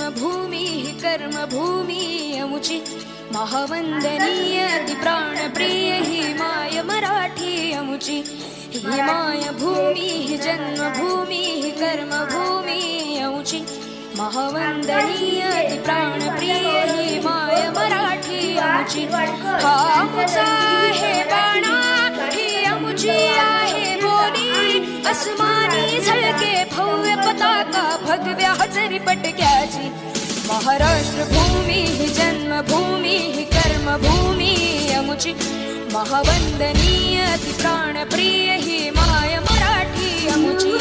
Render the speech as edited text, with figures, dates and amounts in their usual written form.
जन्मभूमी कर्मभूमी अमुची महावंदनीय अति प्राणप्रिय ही माय मराठी अमुची ही मायभूमी ही जन्मभूमी ही कर्मभूमी अमुची महावंदनीय अति प्राणप्रिय ही माय मराठी अमुची हा अमुचा आहे बाणा ही अमुची आहे बोली अस्मानी झळके भव्य पताका भगव्या हजरी पटक्याची महाराष्ट्र भूमी ही जन्मभूमी ही कर्मभूमी अमुची महावंदनीय अति प्राणप्रिय ही माय मराठी अमुची